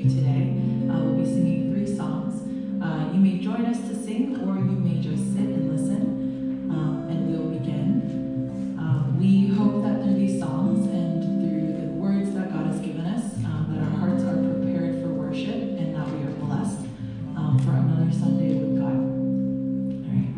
you today. We'll be singing 3 songs. You may join us to sing, or you may just sit and listen, and we'll begin. We hope that through these songs and through the words that God has given us, that our hearts are prepared for worship and that we are blessed for another Sunday with God. All right.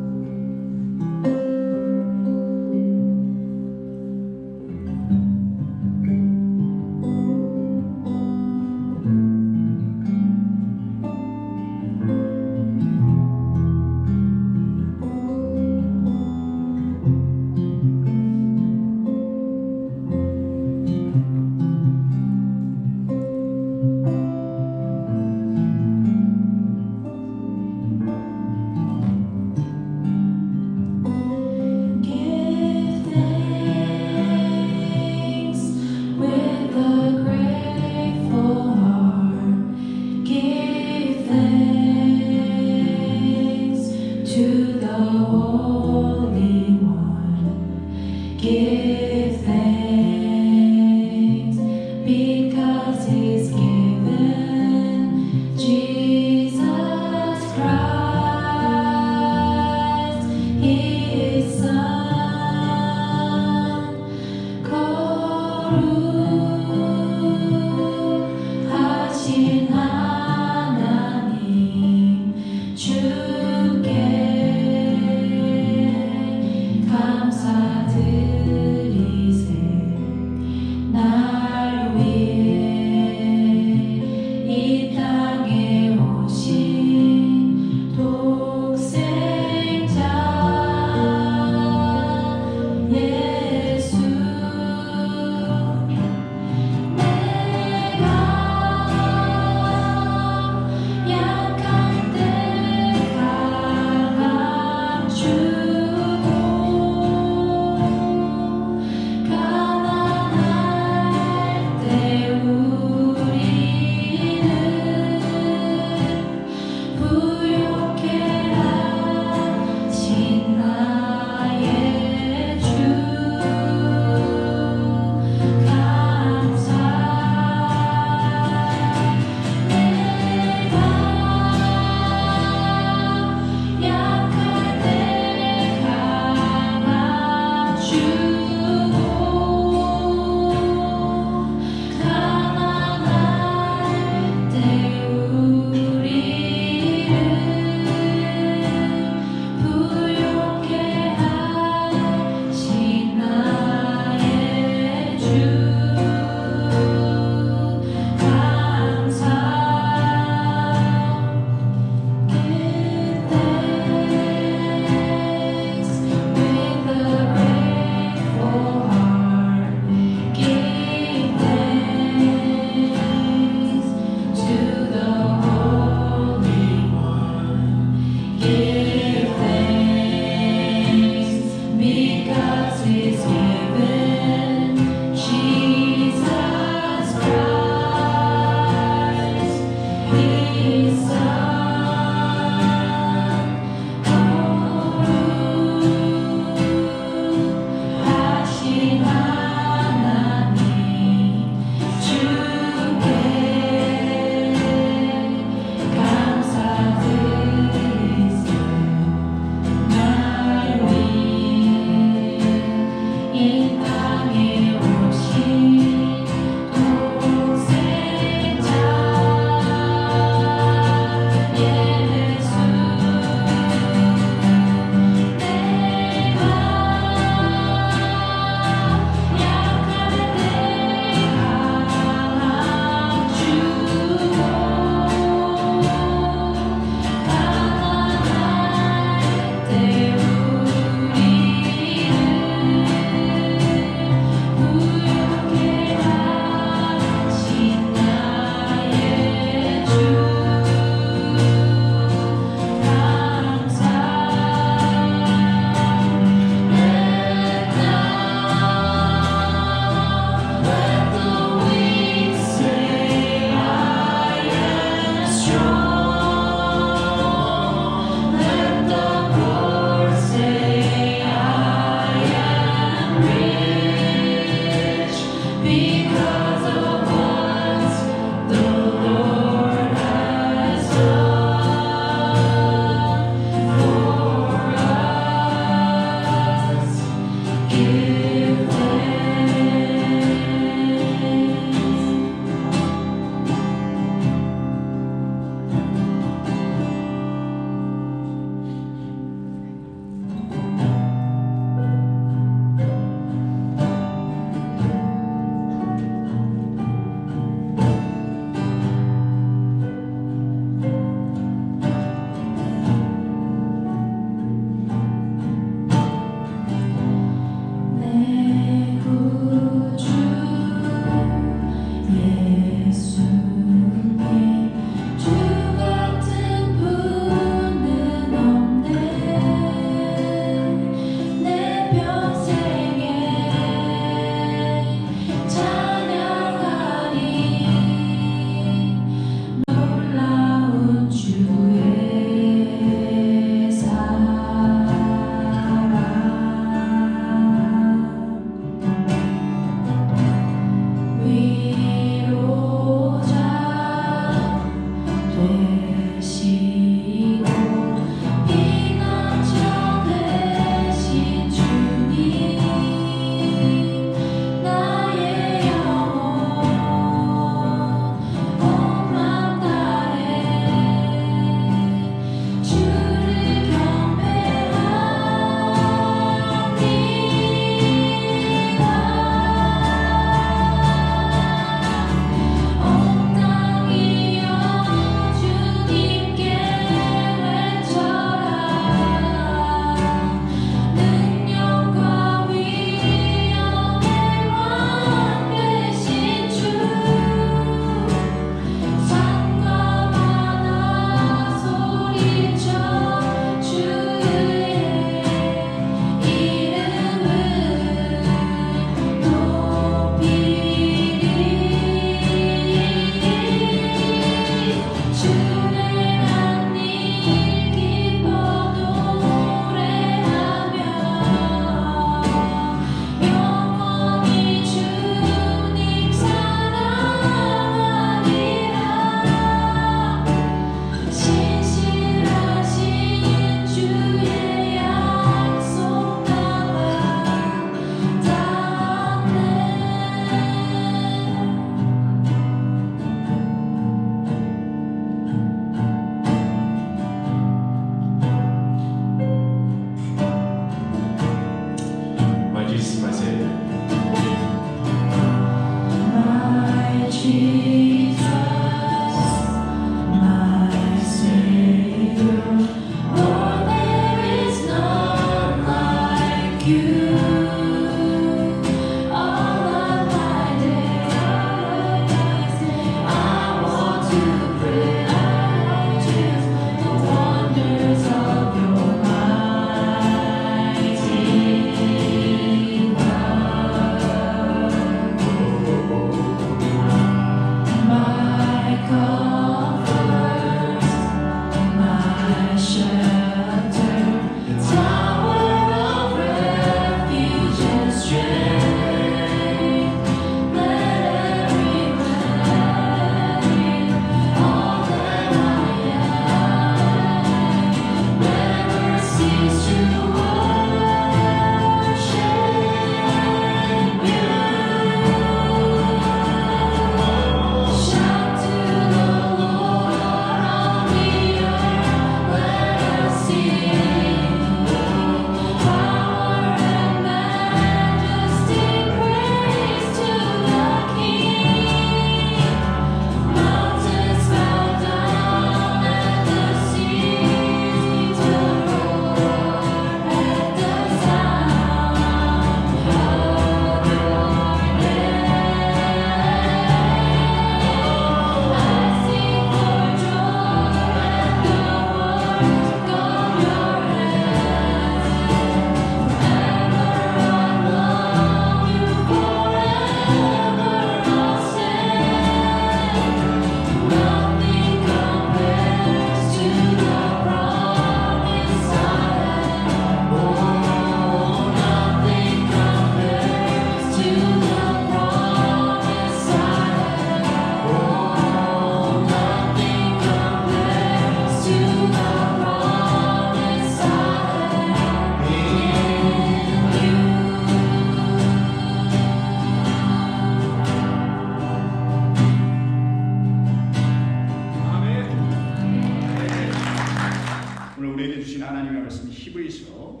히브리서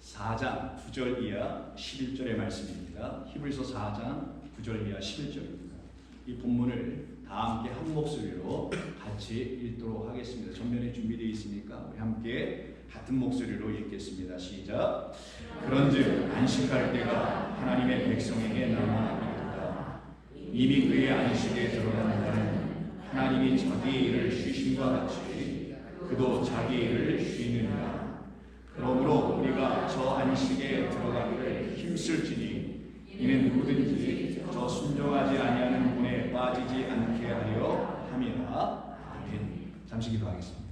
4장 9절 이하 11절의 말씀입니다. 히브리서 4장 9절 이하 11절입니다. 이 본문을 다 함께 한 목소리로 같이 읽도록 하겠습니다. 전면에 준비되어 있으니까 우리 함께 같은 목소리로 읽겠습니다. 시작. 그런즉 안식할 때가 하나님의 백성에게 남아있다. 이미 그의 안식에 들어가는 자는 하나님이 자기 일을 쉬심과 같이 그도 자기 일을 쉬느니라. 그러므로 우리가 저 안식에 들어가기를 힘쓸지니 이는 누구든지 저 순종하지 아니하는 분에 빠지지 않게 하려 함이라. 아멘. 잠시 기도하겠습니다.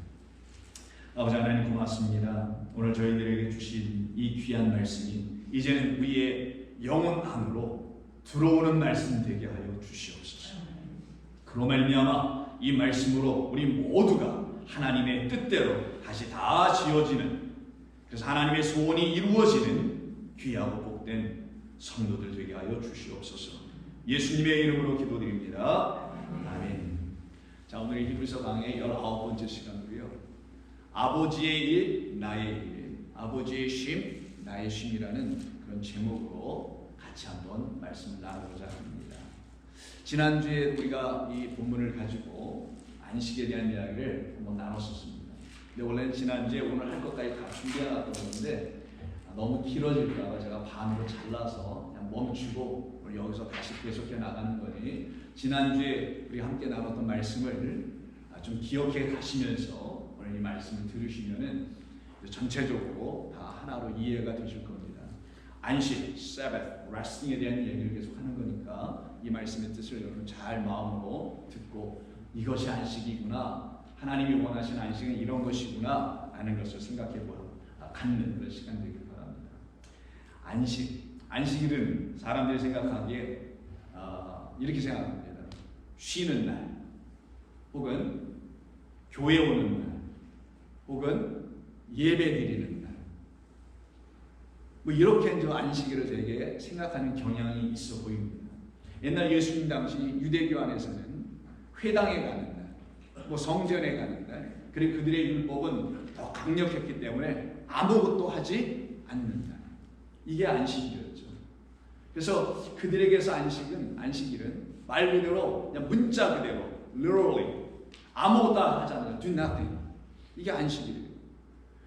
아버지 하나님 고맙습니다. 오늘 저희들에게 주신 이 귀한 말씀이 이제는 우리의 영혼 안으로 들어오는 말씀 되게 하여 주시옵소서. 그로 말미암아 이 말씀으로 우리 모두가 하나님의 뜻대로 다시 다 지어지는, 그래서 하나님의 소원이 이루어지는 귀하고 복된 성도들 되게 하여 주시옵소서. 예수님의 이름으로 기도드립니다. 아멘. 자, 오늘 히브리서 강의 19번째 시간으로요. 아버지의 일, 나의 일, 아버지의 쉼, 나의 쉼이라는 그런 제목으로 같이 한번 말씀을 나누고자 합니다. 지난주에 우리가 이 본문을 가지고 안식에 대한 이야기를 한번 나눴었습니다. 근데 원래는 지난주에 오늘 할 것까지 다 준비해놨던 건데 너무 길어질까봐 제가 반으로 잘라서 그냥 멈추고 여기서 다시 계속해 나가는 거니 지난주에 우리 함께 나눴던 말씀을 좀 기억해 가시면서 오늘 이 말씀을 들으시면은 전체적으로 다 하나로 이해가 되실 겁니다. 안식, Sabbath, resting에 대한 얘기를 계속 하는 거니까 이 말씀의 뜻을 여러분 잘 마음으로 듣고 이것이 안식이구나, 하나님이 원하시는 안식은 이런 것이구나 하는 것을 생각해 갖는 그런 시간 되길 바랍니다. 안식일은 사람들이 생각하기에 이렇게 생각합니다. 쉬는 날, 혹은 교회 오는 날, 혹은 예배 드리는 날, 뭐 이렇게 이제 안식일을 되게 생각하는 경향이 있어 보입니다. 옛날 예수님 당시 유대교 안에서는 회당에 가는 날, 뭐 성전에 가는 날, 그리고 그들의 율법은 더 강력했기 때문에 아무것도 하지 않는 날, 이게 안식일이었죠. 그래서 그들에게서 안식일은 말 그대로 그냥 문자 그대로 literally 아무것도 하지 않아요. do nothing. 이게 안식일이에요.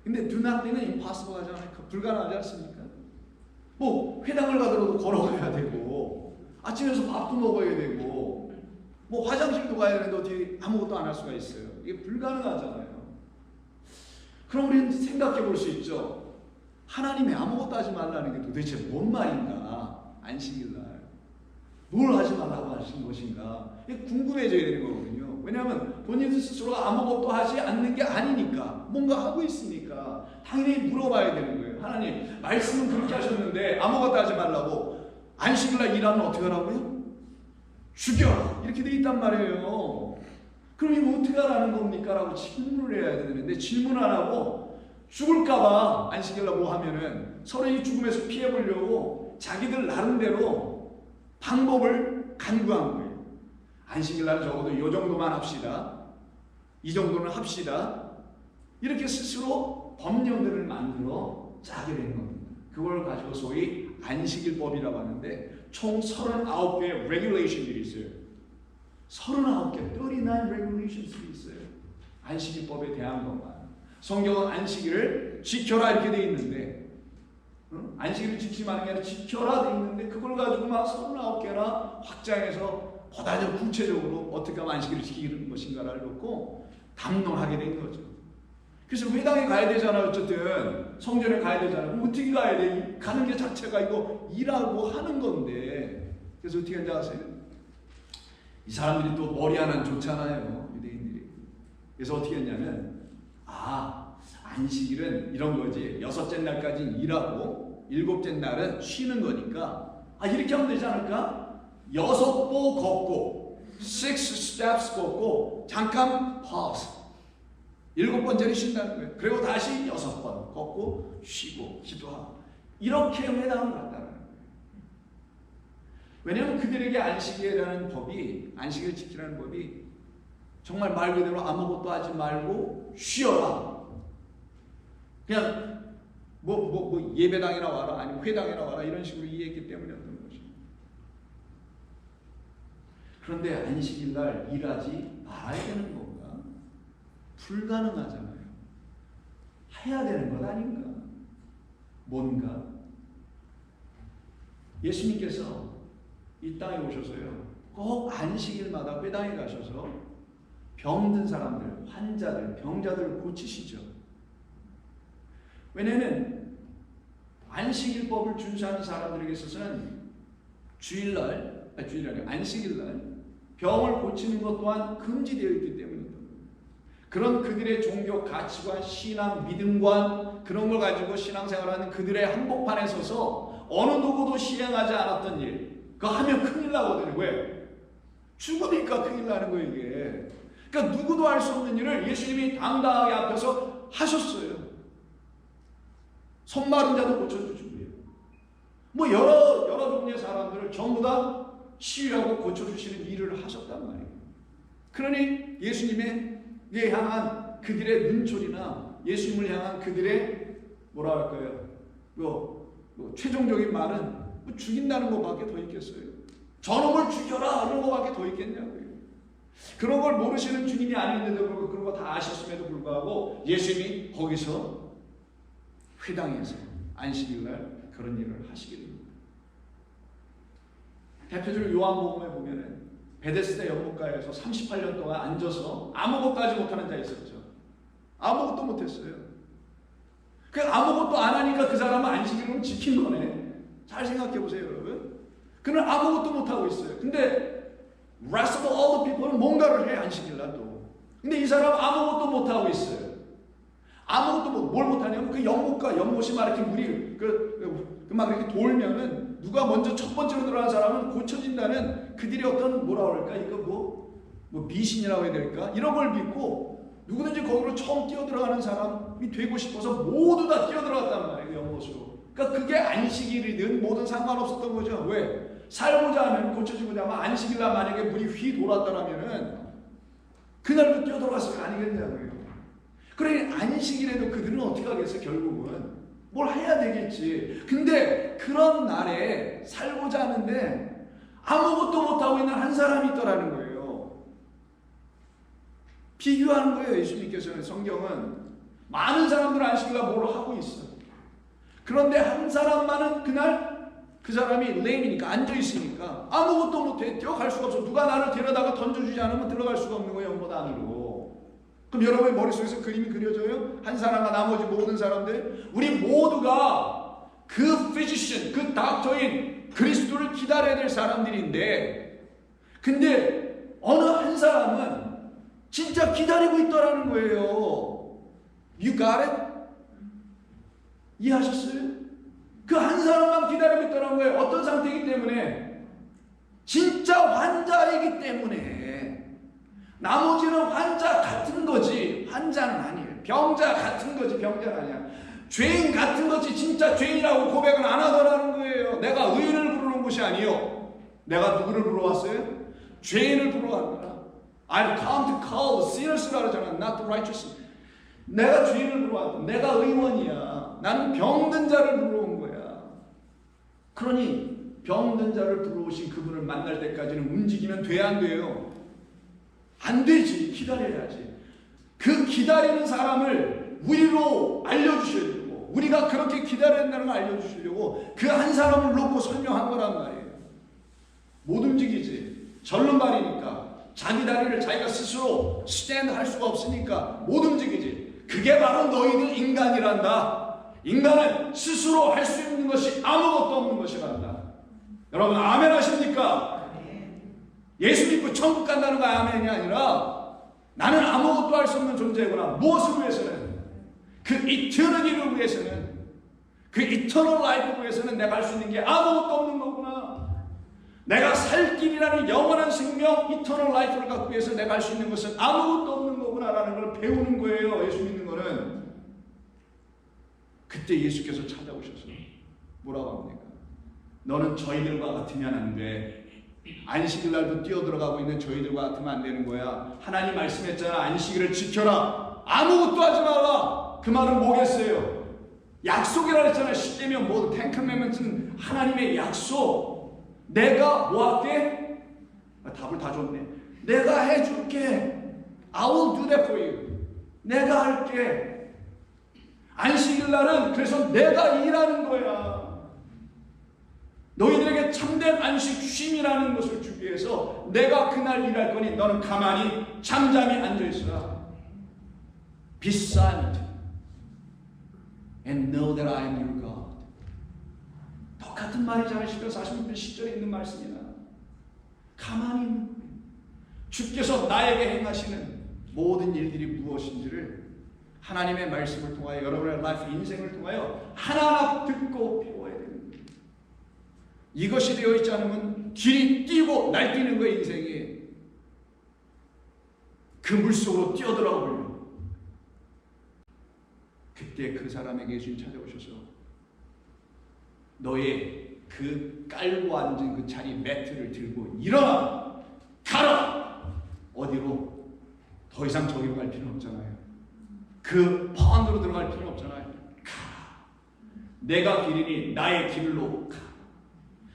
근데 do nothing은 impossible 하잖아요. 불가능하지 않습니까? 뭐 회당을 가더라도 걸어가야 되고 아침에서 밥도 먹어야 되고 뭐 화장실도 가야 되는데 어떻게 아무것도 안 할 수가 있어요. 이게 불가능하잖아요. 그럼 우리는 생각해 볼 수 있죠. 하나님이 아무것도 하지 말라는 게 도대체 뭔 말인가? 안식일날 뭘 하지 말라고 하신 것인가? 이게 궁금해져야 되는 거거든요. 왜냐하면 본인 스스로가 아무것도 하지 않는 게 아니니까 뭔가 하고 있으니까 당연히 물어봐야 되는 거예요. 하나님 말씀은 그렇게 하셨는데 아무것도 하지 말라고 안식일날 일하면 어떻게 하라고요? 죽여! 이렇게 돼 있단 말이에요. 그럼 이거 어떻게 하라는 겁니까? 라고 질문을 해야 되는데 질문 안 하고 죽을까봐 안식일날 뭐 하면은 서로 이 죽음에서 피해보려고 자기들 나름대로 방법을 간구한 거예요. 안식일날 적어도 이 정도만 합시다. 이 정도는 합시다. 이렇게 스스로 법령들을 만들어 짜게 된 겁니다. 그걸 가지고 소위 안식일법이라고 하는데 총 39개의 regulation들이 있어요. 39개, 39 regulations들이 있어요. 안식일법에 대한 것만. 성경은 안식일을 지켜라 이렇게 돼 있는데 안식일을 지키지 말는 게 아니라 지켜라 돼 있는데 그걸 가지고 막 39개나 확장해서 보다 더 구체적으로 어떻게 하면 안식일을 지키는 것인가를 놓고 담론하게 된 거죠. 그래서 회당에 가야 되잖아요. 어쨌든 성전에 가야 되잖아요. 그럼 어떻게 가야 돼? 가는 게 자체가 이거 일하고 하는 건데 그래서 어떻게 하는지 아세요? 이 사람들이 또 머리 하나는 좋잖아요. 유대인들이. 그래서 어떻게 했냐면 안식일은 이런 거지. 6째 날까지는 일하고 7째 날은 쉬는 거니까 이렇게 하면 되지 않을까? 6보 걷고 6 steps 걷고 잠깐 pause 7번째는 쉰다는 거예요. 그리고 다시 6번 걷고 쉬고 기도하고 이렇게 회당을 갔다는 거예요. 왜냐하면 그들에게 안식일이라는 법이 안식일을 지키라는 법이 정말 말 그대로 아무것도 하지 말고 쉬어라. 그냥 뭐 예배당이나 와라 아니면 회당이나 와라 이런 식으로 이해했기 때문이었던 거죠. 그런데 안식일날 일하지 말아야 되는 건가? 불가능하잖아요. 해야 되는 것 아닌가? 뭔가? 예수님께서 이 땅에 오셔서요. 꼭 안식일마다 회당에 가셔서 병든 사람들, 환자들, 병자들을 고치시죠. 왜냐하면 안식일법을 준수하는 사람들에게 있어서는 안식일날 병을 고치는 것 또한 금지되어 있기 때문입니다. 그런 그들의 종교 가치관, 신앙, 믿음관 그런 걸 가지고 신앙생활하는 그들의 한복판에 서서 어느 누구도 시행하지 않았던 일 그거 하면 큰일 나거든요. 왜? 죽으니까 큰일 나는 거예요 이게. 그러니까 누구도 할 수 없는 일을 예수님이 당당하게 앞에서 하셨어요. 손 마른 자도 고쳐주시고요. 뭐 여러 종류의 사람들을 전부 다 치유하고 고쳐주시는 일을 하셨단 말이에요. 그러니 예수님에 향한 그들의 눈초리나 예수님을 향한 그들의 뭐라 할까요? 뭐 최종적인 말은 뭐 죽인다는 것밖에 더 있겠어요. 저놈을 죽여라 이런 것밖에 더 있겠냐고요. 그런 걸 모르시는 주님이 아닌데도 불구하고 그런 거 다 아셨음에도 불구하고 예수님이 거기서 회당에서 안식일날 그런 일을 하시게 됩니다. 대표적으로 요한복음에 보면은 베데스다 연못가에서 38년 동안 앉아서 아무것도 하지 못하는 자 있었죠. 아무것도 못했어요. 그 아무것도 안 하니까 그 사람은 안식일을 지킨 거네. 잘 생각해 보세요, 여러분. 그는 아무것도 못 하고 있어요. 근데 rest of all the people은 뭔가를 해 안식일날 또. 근데 이 사람 아무것도 못 하고 있어요. 아무것도 뭘 못하냐면 그 연못이 막 이렇게 물이 막 이렇게 돌면은 누가 먼저 첫 번째로 들어간 사람은 고쳐진다는 그들의 어떤 뭐라 그럴까 이거 뭐 미신이라고 해야 될까 이런 걸 믿고 누구든지 거기로 처음 뛰어 들어가는 사람이 되고 싶어서 모두 다 뛰어 들어갔단 말이에요 연못으로. 그러니까 그게 안식일이든 뭐든 상관없었던 거죠. 왜? 살고자 하면 고쳐지고자 하면 안식일날 만약에 물이 휘 돌았다라면은 그날도 뛰어 들어갔을 거 아니겠냐고요. 그러니 안식일에도 그들은 어떻게 하겠어요? 결국은 뭘 해야 되겠지. 근데 그런 날에 살고자 하는데 아무것도 못하고 있는 한 사람이 있더라는 거예요. 비교하는 거예요. 예수님께서는. 성경은 많은 사람들은 안식일날 뭘 하고 있어. 그런데 한 사람만은 그날 그 사람이 레임이니까 앉아있으니까 아무것도 못해. 뛰어갈 수가 없어. 누가 나를 데려다가 던져주지 않으면 들어갈 수가 없는 거예요. 연못 안으로. 그럼 여러분의 머릿속에서 그림이 그려져요? 한 사람과 나머지 모든 사람들. 우리 모두가 그 피지션, 그 닥터인 그리스도를 기다려야 될 사람들인데, 근데 어느 한 사람은 진짜 기다리고 있더라는 거예요. You got it? 이해하셨어요? 그 한 사람만 기다리고 있더라는 거예요. 어떤 상태이기 때문에? 진짜 환자이기 때문에. 나머지는 환자 같은 거지 환자는 아니에요. 병자 같은 거지 병자는 아니야. 죄인 같은 거지 진짜 죄인이라고 고백은 안 하더라는 거예요. 내가 의인을 부르는 것이 아니요. 내가 누구를 불러왔어요? 죄인을 불러왔구나. I've come to call the sinners라고 하잖아. Not the righteous. 내가 죄인을 불러왔다. 내가 의원이야. 나는 병든 자를 불러온 거야. 그러니 병든 자를 불러오신 그분을 만날 때까지는 움직이면 돼야 안 돼요? 안 되지. 기다려야지. 그 기다리는 사람을 우리로 알려주셔야 되고, 우리가 그렇게 기다려야 된다는 걸 알려주시려고 그 한 사람을 놓고 설명한 거란 말이에요. 못 움직이지. 절름발이니까. 자기 다리를 자기가 스스로 스탠드 할 수가 없으니까 못 움직이지. 그게 바로 너희들 인간이란다. 인간은 스스로 할 수 있는 것이 아무것도 없는 것이란다. 여러분 아멘 하십니까? 예수 믿고 천국 간다는 거 아멘이 아니라 나는 아무것도 할 수 없는 존재구나. 무엇을 위해서는? 그 이터니티를 위해서는, 그 이터널 라이프를 위해서는 내가 할 수 있는 게 아무것도 없는 거구나. 내가 살 길이라는 영원한 생명, 이터널 라이프를 갖기 위해서 내가 할 수 있는 것은 아무것도 없는 거구나라는 걸 배우는 거예요. 예수 믿는 거는. 그때 예수께서 찾아오셔서 뭐라고 합니까? 너는 저희들과 같으면 안 돼. 안식일 날도 뛰어들어가고 있는 저희들과 같으면 안 되는 거야. 하나님 말씀했잖아. 안식일을 지켜라. 아무것도 하지 마라. 그 말은 뭐겠어요? 약속이라 했잖아요. 십계명 뭐 텐 커맨먼트는 하나님의 약속. 내가 뭐 할게? 답을 다 줬네. 내가 해줄게. I will do that for you. 내가 할게. 안식일 날은 그래서 내가 일하는 거야. 너희들에게 참된 안식 쉼이라는 것을 주기 위해서 내가 그날 일할 거니 너는 가만히 잠잠히 앉아있어라. Be silent and know that I am your God. 똑같은 말이잖아요. 시편 46편 10절에 있는 말씀이나. 가만히 있는 거예요. 주께서 나에게 행하시는 모든 일들이 무엇인지를 하나님의 말씀을 통하여 여러분의 라이프 인생을 통하여 하나하나 듣고 배워야 됩니다. 이것이 되어 있지 않으면 길이 뛰고 날뛰는 거예요. 인생이. 그 물속으로 뛰어들어가 버려요. 그때 그 사람에게 예수님 찾아오셔서 너의 그 깔고 앉은 그 자리 매트를 들고 일어나 가라. 어디로? 더 이상 저기로 갈 필요는 없잖아요. 그 펀드로 들어갈 필요는 없잖아요. 가. 내가 길이니 나의 길로 가.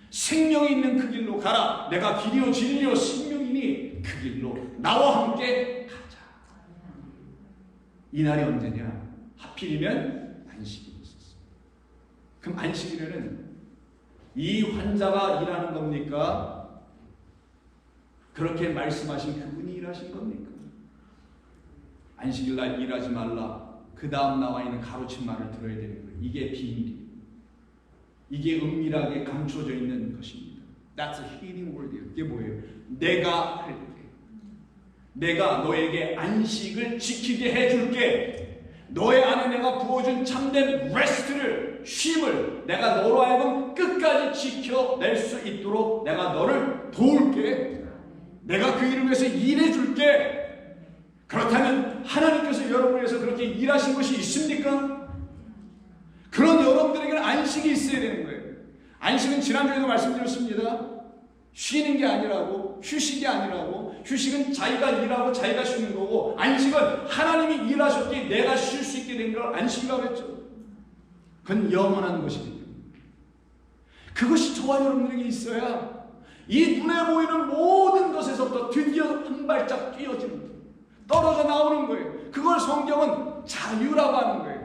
생명이 있는 그 길로 가라. 내가 길이요 진리요 생명이니 그 길로 나와 함께 가자. 이 날이 언제냐? 하필이면 안식일이 있었어. 그럼 안식일에는 이 환자가 일하는 겁니까? 그렇게 말씀하신 그분이 일하신 겁니까? 안식일날 일하지 말라. 그 다음 나와 있는 가로친 말을 들어야 되는 거예요. 이게 비밀이에요. 이게 은밀하게 감춰져 있는 것입니다. That's a hidden word이에요. 이게 뭐예요? 내가 할게. 내가 너에게 안식을 지키게 해줄게. 너의 안에 내가 부어준 참된 레스트를, 쉼을 내가 너로 하여금 끝까지 지켜낼 수 있도록 내가 너를 도울게. 내가 그 일을 위해서 일해줄게. 그렇다면 하나님께서 여러분을 위해서 그렇게 일하신 것이 있습니까? 그런 여러분들에게는 안식이 있어야 되는 거예요. 안식은 지난주에도 말씀드렸습니다. 쉬는 게 아니라고, 휴식이 아니라고. 휴식은 자기가 일하고 자기가 쉬는 거고, 안식은 하나님이 일하셨기에 내가 쉴 수 있게 된 걸 안식이라고 했죠. 그건 영원한 것이기 때문에. 그것이 저와 여러분들에게 있어야 이 눈에 보이는 모든 것에서부터 드디어 한 발짝 뛰어지는 거예요. 떨어져 나오는 거예요. 그걸 성경은 자유라고 하는 거예요.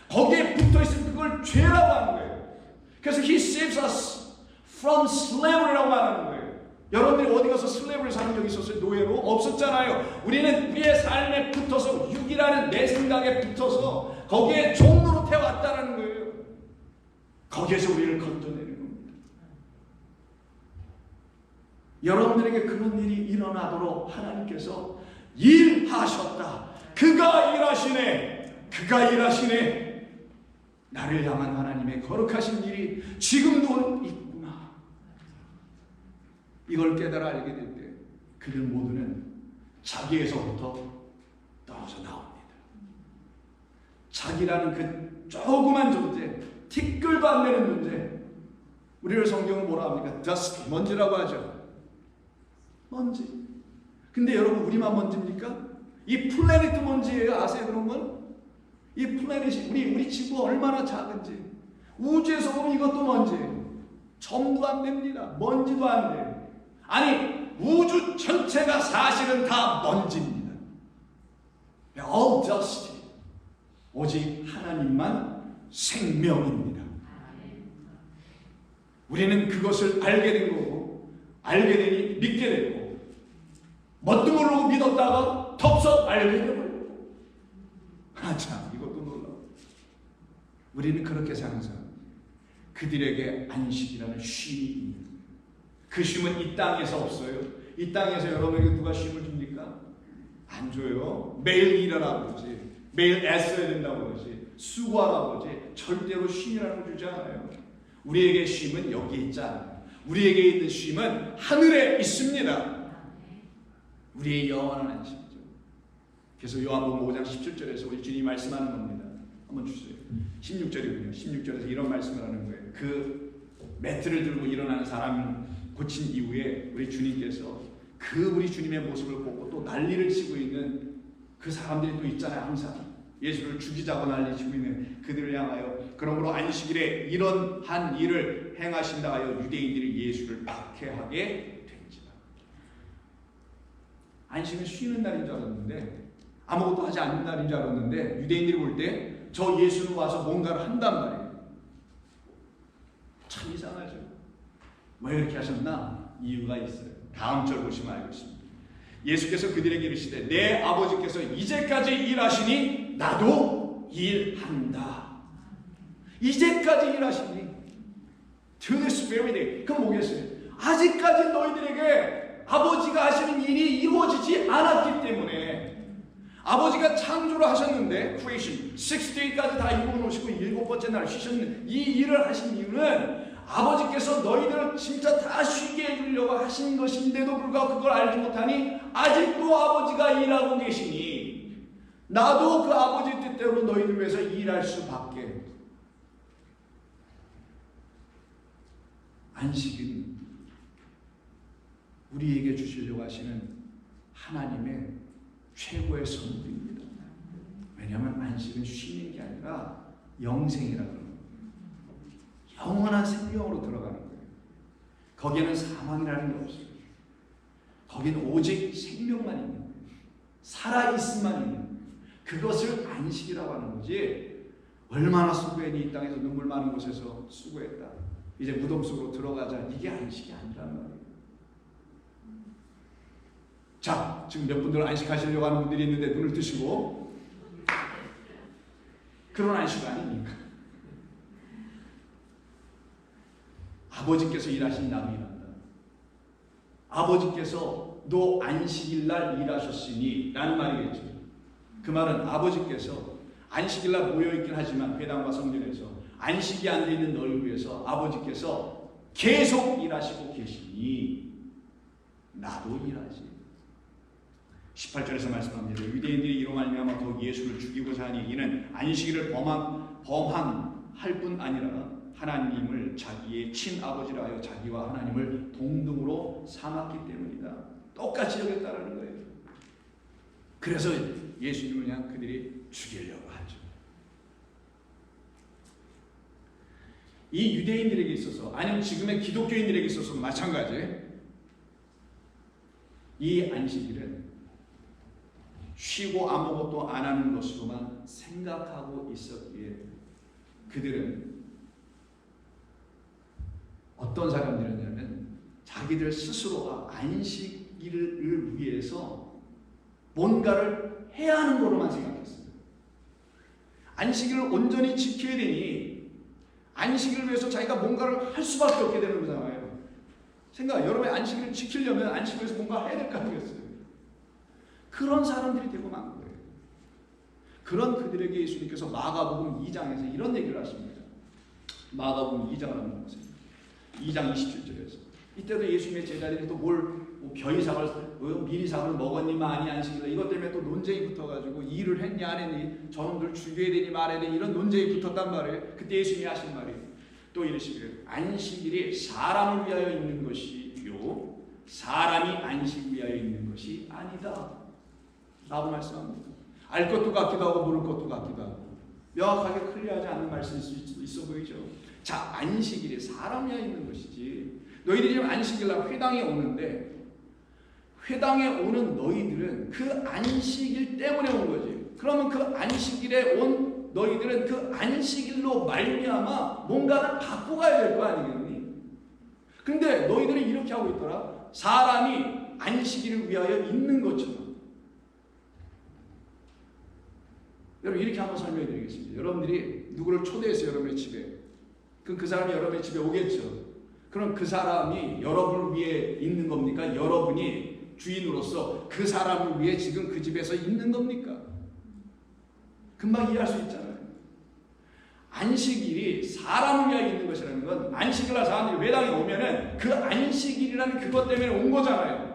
거기에 붙어있으면 그걸 죄라고 하는 거예요. 그래서 He saves us from slavery라고 하는 거예요. 여러분들이 어디 가서 슬래브를 사는 적이 있었어요? 노예로? 없었잖아요. 우리는 우리의 삶에 붙어서 육이라는 내 생각에 붙어서 거기에 종로로 태웠다는 거예요. 거기에서 우리를 건져내는 겁니다. 여러분들에게 그런 일이 일어나도록 하나님께서 일하셨다. 그가 일하시네. 그가 일하시네. 나를 향한 하나님의 거룩하신 일이 지금도 있구나. 이걸 깨달아 알게 될 때 그들 모두는 자기에서부터 떨어져 나옵니다. 자기라는 그 조그만 존재, 티끌도 안 되는 존재, 우리를 성경은 뭐라 합니까? dust, 먼지라고 하죠. 먼지. 근데 여러분 우리만 먼지입니까? 이 플래닛도 먼지예요. 아세요 그런 건? 이 플래닛이 우리 지구가 얼마나 작은지 우주에서 보면 이것도 먼지예요. 점도 안 됩니다. 먼지도 안 돼요. 아니 우주 전체가 사실은 다 먼지입니다. All dust. 오직 하나님만 생명입니다. 우리는 그것을 알게 된 거고 알게 되니 믿게 되고 뭣도 모르고 믿었다가 덥석 알게 되고 참 이것도 놀라워. 우리는 그렇게 사는 사람. 그들에게 안식이라는 쉼이 있는 그 쉼은 이 땅에서 없어요. 이 땅에서 여러분에게 누가 쉼을 줍니까? 안 줘요. 매일 일하라고 그러지. 매일 애써야 된다고 그러지. 수고하라고 그러지. 절대로 쉼이라는 거 주지 않아요. 우리에게 쉼은 여기에 있지 않아요. 우리에게 있는 쉼은 하늘에 있습니다. 우리의 영원한 안식이죠. 그래서 요한복음 5장 17절에서 우리 주님이 말씀하는 겁니다. 한번 주세요. 16절이군요. 16절에서 이런 말씀을 하는 거예요. 그 매트를 들고 일어나는 사람을 고친 이후에 우리 주님께서 그 우리 주님의 모습을 보고 또 난리를 치고 있는 그 사람들이 또 있잖아요. 항상 예수를 죽이자고 난리치고 있는 그들을 향하여 그러므로 안식일에 이런 한 일을 행하신다 하여 유대인들이 예수를 박해하게 된지라. 안식은 쉬는 날인 줄 알았는데 아무것도 하지 않는 날인 줄 알았는데 유대인들이 볼 때 저 예수는 와서 뭔가를 한단 말이에요. 참 이상하죠. 왜 이렇게 하셨나? 이유가 있어요. 다음 절 보시면 알겠습니다. 예수께서 그들에게 이르시되 내 아버지께서 이제까지 일하시니 나도 일한다. 이제까지 일하시니 to this very day. 그럼 뭐겠어요? 아직까지 너희들에게 아버지가 하시는 일이 이루어지지 않았기 때문에 아버지가 창조를 하셨는데 creation 6day까지 다 이루어 놓으시고 7번째 날 쉬셨는데 이 일을 하신 이유는 아버지께서 너희들을 진짜 다 쉬게 해주려고 하신 것인데도 불구하고 그걸 알지 못하니 아직도 아버지가 일하고 계시니 나도 그 아버지 뜻대로 너희들 위해서 일할 수밖에. 안식은 우리에게 주시려고 하시는 하나님의 최고의 선물입니다. 왜냐하면 안식은 쉬는 게 아니라 영생이라고 합니다. 영원한 생명으로 들어가는 거예요. 거기에는 사망이라는 게 없어요. 거기는 오직 생명만 있는 거예요. 살아있음만 있는 거예요. 그것을 안식이라고 하는 거지. 얼마나 수고했니 이 땅에서 눈물 많은 곳에서 수고했다. 이제 무덤 속으로 들어가자. 이게 안식이 아니란 말이에요. 자, 지금 몇 분들 안식하시려고 하는 분들이 있는데 눈을 뜨시고 그런 안식 아닙니까? 아버지께서 일하시니 나도 일한다. 아버지께서 너 안식일날 일하셨으니 라는 말이겠죠. 그 말은 아버지께서 안식일날 모여있긴 하지만 회당과 성전에서 안식이 안 돼 있는 너를 위해서 아버지께서 계속 일하시고 계시니 나도 일하지. 18절에서 말씀합니다. 유대인들이 이로 말미암아 더욱 예수를 죽이고자 하니 이는 안식일을 범함할 뿐 아니라 하나님을 자기의 친아버지라 하여 자기와 하나님을 동등으로 삼았기 때문이다. 똑같이 여겼다라는 거예요. 그래서 예수님을 그냥 그들이 죽이려고 하죠. 이 유대인들에게 있어서 아니면 지금의 기독교인들에게 있어서도 마찬가지. 이 안식일은 쉬고 아무것도 안 하는 것으로만 생각하고 있었기에 그들은 어떤 사람들이었냐면 자기들 스스로가 안식일을 위해서 뭔가를 해야 하는 거로만 생각했어요. 안식일을 온전히 지켜야 되니 안식일을 위해서 자기가 뭔가를 할 수밖에 없게 되는 거잖아요. 여러분의 안식일을 지키려면 안식일에서 뭔가 해야 될 거 아니겠어요? 그런 사람들이 되고 만 거예요. 그런 그들에게 예수님께서 마가복음 2장에서 이런 얘기를 하십니다. 마가복음 2장을 한번 보세요. 2장 27절에서 이때도 예수님의 제자들이 또 겨이삭을 미리삭을 먹었니 많이 안식일에 이것 때문에 또 논쟁이 붙어가지고 일을 했니 안 했니 저놈들 죽여야 되니 말아야 되니 이런 논쟁이 붙었단 말이에요. 그때 예수님이 하신 말이 또 이러시기를 안식일이 사람을 위하여 있는 것이요 사람이 안식을 위하여 있는 것이 아니다 라고 말씀합니다. 알 것도 같기도 하고 모를 것도 같기도 하고 명확하게 클리어하지 않는 말씀일 수도 있어 보이죠. 자, 안식일이 사람 위하여 있는 것이지 너희들이 지금 안식일날 회당에 오는데 회당에 오는 너희들은 그 안식일 때문에 온 거지. 그러면 그 안식일에 온 너희들은 그 안식일로 말미암아 뭔가를 바꿔 가야 될 거 아니겠니? 근데 너희들은 이렇게 하고 있더라. 사람이 안식일을 위하여 있는 것처럼. 여러분 이렇게 한번 설명해 드리겠습니다. 여러분들이 누구를 초대해서 여러분의 집에 그럼 그 사람이 여러분의 집에 오겠죠. 그럼 그 사람이 여러분을 위해 있는 겁니까? 여러분이 주인으로서 그 사람을 위해 지금 그 집에서 있는 겁니까? 금방 이해할 수 있잖아요. 안식일이 사람을 위하여 있는 것이라는 건 안식일날 사람들이 회당에 오면은 그 안식일이라는 그것 때문에 온 거잖아요.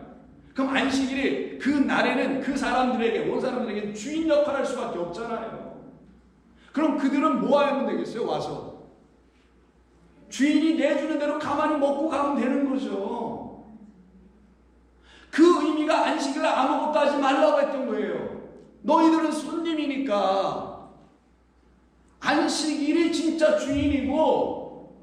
그럼 안식일이 그 날에는 그 사람들에게 온 사람들에게 주인 역할을 할 수밖에 없잖아요. 그럼 그들은 뭐 하면 되겠어요? 와서 주인이 내주는 대로 가만히 먹고 가면 되는 거죠. 그 의미가 안식일을 아무것도 하지 말라고 했던 거예요. 너희들은 손님이니까 안식일이 진짜 주인이고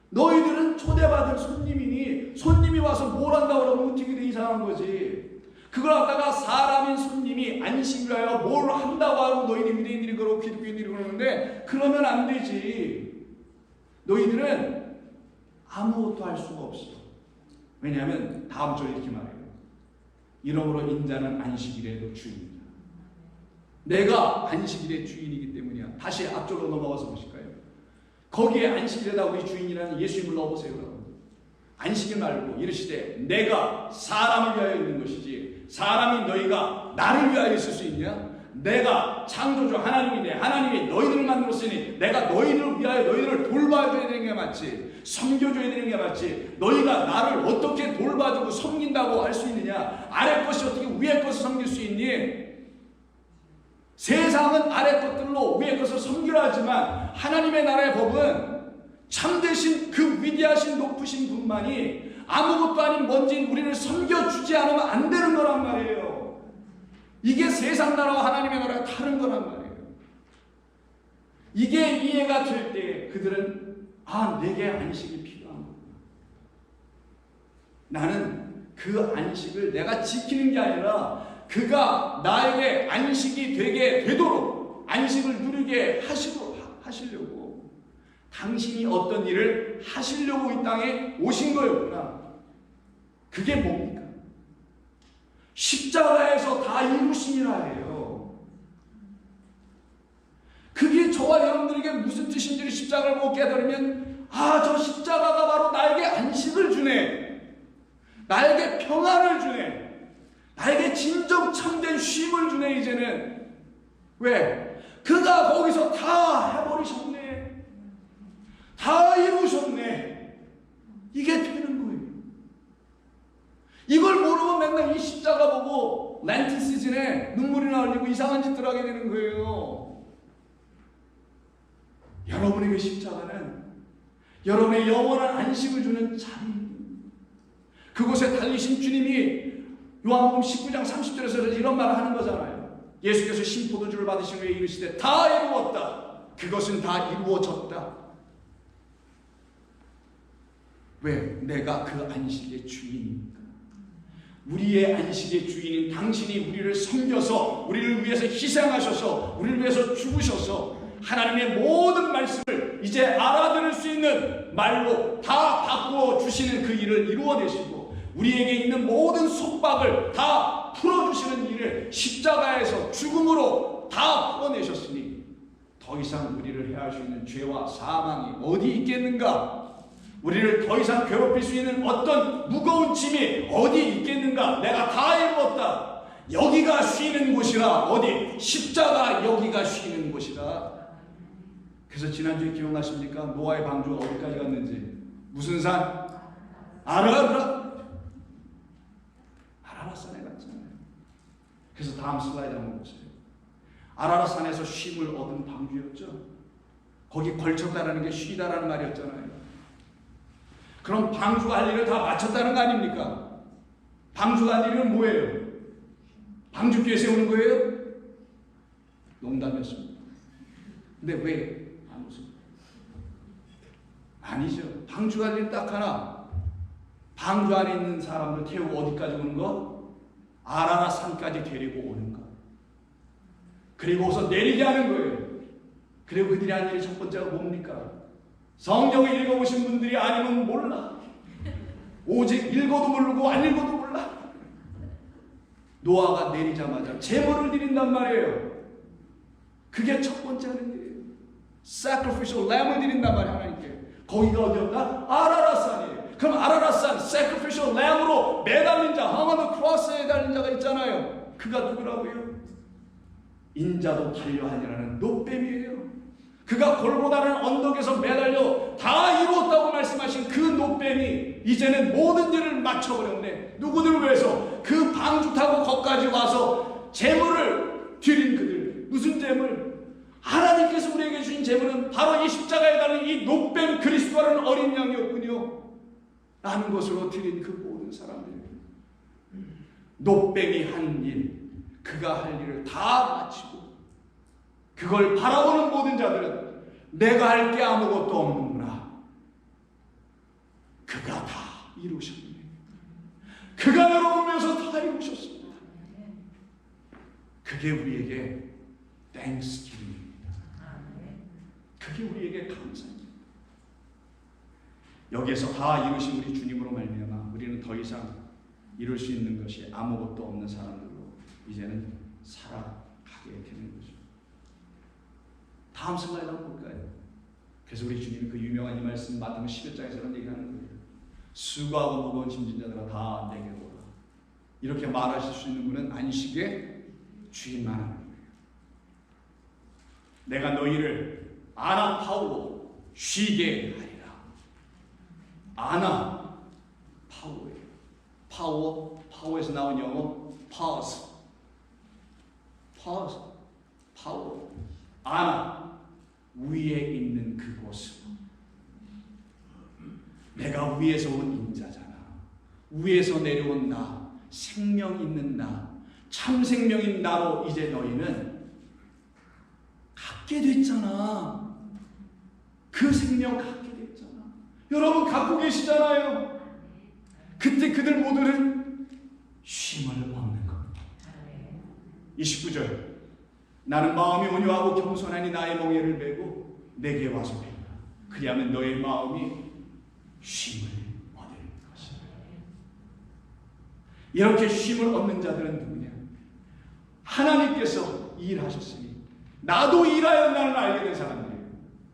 너희들은 초대받은 손님이니 손님이 와서 뭘 한다고 그러면 어떻게 이상한 거지. 그걸 갖다가 사람인 손님이 안식일을 하여 뭘 한다고 하고 너희들 유대인들이 그러고 기독교인들이 그러는데 그러면 안 되지. 너희들은 아무것도 할 수가 없어. 왜냐하면 다음 절에 이렇게 말해요. 이러므로 인자는 안식일에도 주인이다. 내가 안식일의 주인이기 때문이야. 다시 앞쪽으로 넘어가서 보실까요? 거기에 안식일에다 우리 주인이라는 예수님을 넣어보세요. 안식일 말고 이르시되 내가 사람을 위하여 있는 것이지 사람이 너희가 나를 위하여 있을 수 있냐? 내가 창조주 하나님인데 하나님이 너희들을 만들었으니 내가 너희들을 위하여 너희들을 돌봐줘야 되는 게 맞지 섬겨줘야 되는 게 맞지 너희가 나를 어떻게 돌봐주고 섬긴다고 할 수 있느냐? 아래 것이 어떻게 위에 것을 섬길 수 있니? 세상은 아래 것들로 위에 것을 섬기려 하지만 하나님의 나라의 법은 참되신 그 위대하신 높으신 분만이 아무것도 아닌 먼지인 우리를 섬겨주지 않으면 안 되는 거란 말이에요. 이게 세상 나라와 하나님의 나라가 다른 거란 말이에요. 이게 이해가 될 때 그들은 내게 안식이 필요한 거구나. 나는 그 안식을 내가 지키는 게 아니라 그가 나에게 안식이 되게 되도록 안식을 누리게 하시려고 당신이 어떤 일을 하시려고 이 땅에 오신 거였구나. 그게 뭡니까? 십자가에서 다 이루심이라 해요. 그게 저와 여러분들에게 무슨 뜻인지를 십자가를 보고 깨달으면 저 십자가가 바로 나에게 안식을 주네. 나에게 평안을 주네. 나에게 진정 참된 쉼을 주네. 이제는 왜? 그가 거기서 다 해버리셨네. 다 이루셨네. 이게 되는 거예요. 이걸 모르면 맨날 이 십자가 보고 렌트 시즌에 눈물이나 흘리고 이상한 짓들 하게 되는 거예요. 여러분에게 십자가는 여러분의 영원한 안식을 주는 자리입니다. 그곳에 달리신 주님이 요한복음 19장 30절에서 이런 말을 하는 거잖아요. 예수께서 신포도주를 받으신 후에 이르시되 다 이루었다. 그것은 다 이루어졌다. 왜? 내가 그 안식의 주인이니까. 우리의 안식의 주인인 당신이 우리를 섬겨서 우리를 위해서 희생하셔서 우리를 위해서 죽으셔서 하나님의 모든 말씀을 이제 알아들을 수 있는 말로 다 바꾸어 주시는 그 일을 이루어내시고 우리에게 있는 모든 속박을 다 풀어주시는 일을 십자가에서 죽음으로 다 풀어내셨으니 더 이상 우리를 해할 수 있는 죄와 사망이 어디 있겠는가? 우리를 더 이상 괴롭힐 수 있는 어떤 무거운 짐이 어디 있겠는가? 내가 다 이루었다. 여기가 쉬는 곳이라. 어디? 십자가 여기가 쉬는 곳이라. 그래서 지난주에 기억나십니까? 노아의 방주가 어디까지 갔는지. 무슨 산? 아라라산에 갔잖아요. 그래서 다음 슬라이드 한번 보세요. 아라라산에서 쉼을 얻은 방주였죠. 거기 걸쳤다라는 게 쉬다라는 말이었잖아요. 그럼 방주가 할 일을 다 마쳤다는 거 아닙니까? 방주가 할 일은 뭐예요? 방주교회 세우는 거예요? 농담이었습니다. 근데 왜 안 웃습니까? 아니죠. 방주가 할 일 딱 하나. 방주 안에 있는 사람들 태우고 어디까지 오는 거? 아라라산까지 데리고 오는 거. 그리고서 내리게 하는 거예요. 그리고 그들이 한 일이 첫 번째가 뭡니까? 성경을 읽어보신 분들이 아니면 몰라. 오직 읽어도 모르고 안 읽어도 몰라. 노아가 내리자마자 제물을 드린단 말이에요. 그게 첫 번째 하는 일이에요. sacrificial lamb을 드린단 말이에요. 하나님께. 거기가 어디였다? 아라라산이에요. 그럼 아라라산 sacrificial lamb으로 매달린 자, hung on the cross에 달린 자가 있잖아요. 그가 누구라고요? 인자도 반려하니라는 노뱀이에요. 그가 골고다라는 언덕에서 매달려 다 이루었다고 말씀하신 그 노뱀이 이제는 모든 일을 마쳐버렸네. 누구들을 위해서? 그 방주 타고 거기까지 와서 제물을 드린 그들. 무슨 제물? 하나님께서 우리에게 주신 제물은 바로 이 십자가에 달린 이 노뱀 그리스도라는 어린 양이었군요. 라는 것으로 드린 그 모든 사람들이 노뱀이 한 일, 그가 할 일을 다 마치고 그걸 바라보는 모든 자들은 내가 할 게 아무것도 없는구나. 그가 다 이루셨네. 그가 열어보면서 다 이루셨습니다. 그게 우리에게 땡스기름입니다. 그게 우리에게 감사입니다. 여기에서 다 이루신 우리 주님으로 말미암아 우리는 더 이상 이룰 수 있는 것이 아무것도 없는 사람들로 이제는 살아가게 되는 거죠. 다음 슬라이드 한번 볼까요? 그래서 우리 주님이 그 유명한 이 말씀 마태복음 11장에서 이런 얘기를 하는 거예요. 수고하고 무거운 짐진 자들아 다 내게로 오라. 이렇게 말하실 수 있는 분은 안식의 주인만 하는 거예요. 내가 너희를 아나 파우로 쉬게 하리라. 아나 파우예요. 파워에서 나온 영어 pause. 파워. 아나 위에 있는 그곳으로. 내가 위에서 온 인자잖아. 위에서 내려온 나, 생명 있는 나, 참 생명인 나로 이제 너희는 갖게 됐잖아. 그 생명 갖게 됐잖아. 여러분 갖고 계시잖아요. 그때 그들 모두는 쉼을 얻는 겁니다. 29절. 나는 마음이 온유하고 겸손하니 나의 멍에를 메고 내게 와서 배우라. 그리하면 너의 마음이 쉼을 얻을 것이다. 이렇게 쉼을 얻는 자들은 누구냐? 하나님께서 일하셨으니 나도 일하여 나는 알게 된 사람들이에요.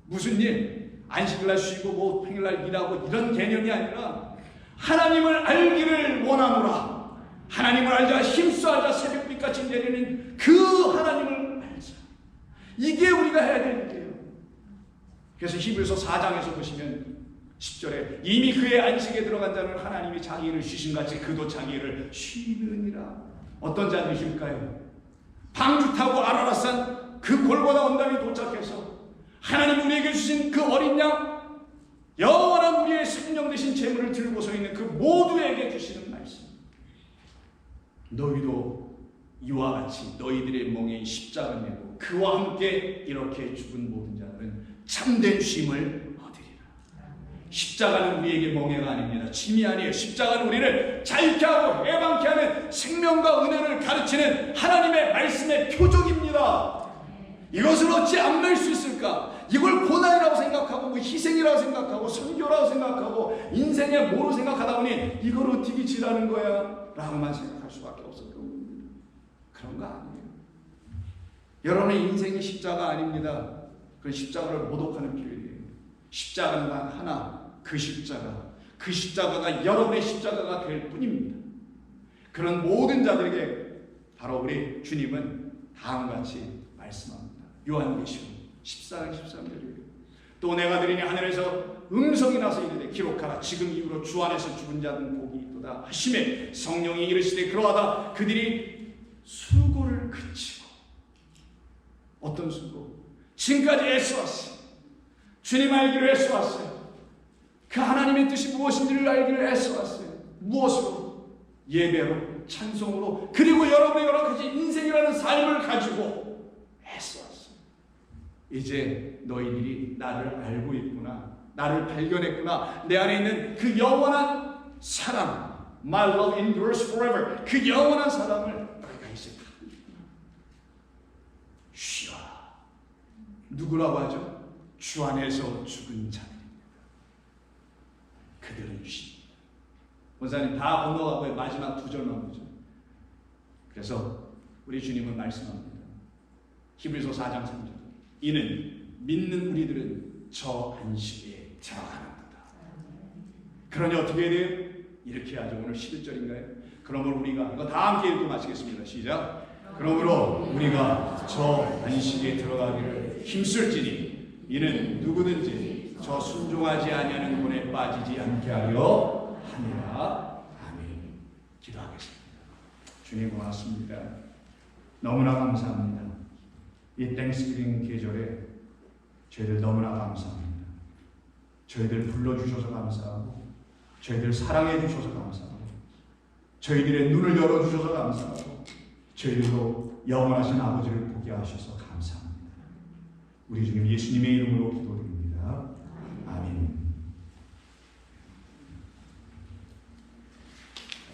무슨 일? 안식일날 쉬고 뭐 평일날 일하고 이런 개념이 아니라 하나님을 알기를 원하노라. 하나님을 알자 힘써하자 새벽빛같이 내리는 그 하나님을 알자. 이게 우리가 해야 될 일이에요. 그래서 히브리서 4장에서 보시면 10절에 이미 그의 안식에 들어간 자는 하나님이 자기 일을 쉬신같이 그도 자기 일을 쉬느니라. 어떤 자들이 쉴까요? 방주 타고 아라라산 그 골고다 언덕에 도착해서 하나님 우리에게 주신 그 어린 양 영원한 우리의 생명 되신 재물을 들고 서 있는 그 모두에게 주시는 말씀. 너희도 이와 같이 너희들의 멍에 십자가 메고 그와 함께 이렇게 죽은 모든 자들은 참된 쉼을 얻으리라. 십자가는 우리에게 멍해가 아닙니다. 짐이 아니에요. 십자가는 우리를 자유케 하고 해방케 하는 생명과 은혜를 가르치는 하나님의 말씀의 표적입니다. 이것을 어찌 안 낼 수 있을까? 이걸 고난이라고 생각하고 뭐 희생이라고 생각하고 선교라고 생각하고 인생의 뭐로 생각하다 보니 이걸 어떻게 지라는 거야? 라고만 생각할 수밖에 없었던 겁니다. 그런 거 아니에요. 여러분의 인생이 십자가 아닙니다. 그 십자가를 모독하는 표현이에요. 십자가는 단 하나, 그 십자가가 여러분의 십자가가 될 뿐입니다. 그런 모든 자들에게 바로 우리 주님은 다음과 같이 말씀합니다. 요한계시록 14장 13절이에요. 또 내가 들으니 하늘에서 음성이 나서 이르되 기록하라. 지금 이후로 주 안에서 죽은 자는 복이 있도다 하시매 성령이 이르시되 그러하다 그들이 수고를 그치고. 어떤 수고? 지금까지 애써왔어요. 주님 알기로 애써왔어요. 그 하나님의 뜻이 무엇인지를 알기로 애써왔어요. 무엇으로? 예배로, 찬송으로, 그리고 여러분의 여러 가지 인생이라는 삶을 가지고 애써왔어요. 이제 너희들이 나를 알고 있구나, 나를 발견했구나, 내 안에 있는 그 영원한 사랑, My love endures forever, 그 영원한 사랑을 너희가 이제 쉬어라. 누구라고 하죠? 주 안에서 죽은 자들입니다. 그들은 쉽니다. 원사님 다 건너가고요. 마지막 두 절만 보죠. 그래서 우리 주님은 말씀합니다. 히브리서 4장 3절. 이는 믿는 우리들은 저 안식에 들어가는도다. 그러니 어떻게 해야 돼요? 이렇게 하죠. 오늘 11절인가요? 그러므로 우리가 이거 다 함께 읽고 마치겠습니다. 시작. 그러므로 우리가 저 안식에 들어가기를 힘쓸지니 이는 누구든지 저 순종하지 아니하는 본에 빠지지 않게 하려 함이라. 아멘. 기도하겠습니다. 주님 고맙습니다. 너무나 감사합니다. 이 땡스기빙 계절에 저희들 너무나 감사합니다. 저희들 불러주셔서 감사하고 저희들 사랑해 주셔서 감사하고 저희들의 눈을 열어주셔서 감사하고 저희들도 영원하신 아버지를 보게 하셔서 감사합니다. 우리 주님 예수님의 이름으로 기도드립니다. 아멘.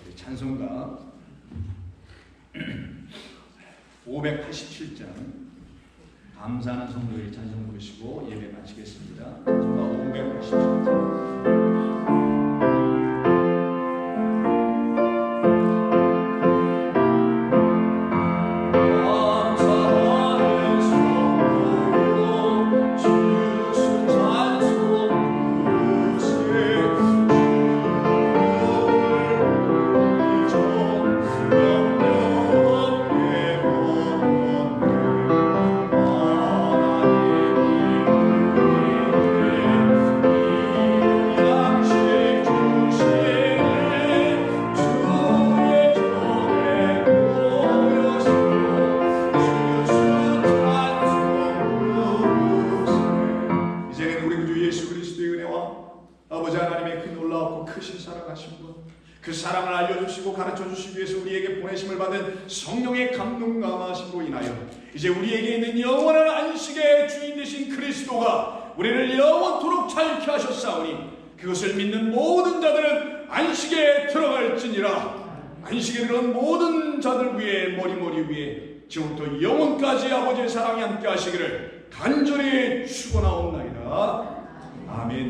우리 찬송가 587장 감사하는 성도의 찬송 부르시고 예배 마치겠습니다. 찬송가 587장. 그 사랑을 알려주시고 가르쳐주시기 위해서 우리에게 보내심을 받은 성령의 감동 강하심으로 인하여 이제 우리에게 있는 영원한 안식의 주인 되신 그리스도가 우리를 영원토록 자유케 하셨사오니 그것을 믿는 모든 자들은 안식에 들어갈지니라. 안식에 들어간 모든 자들 위에 머리 위에 지금부터 영원까지 아버지의 사랑이 함께 하시기를 간절히 축원하옵나이다. 아멘.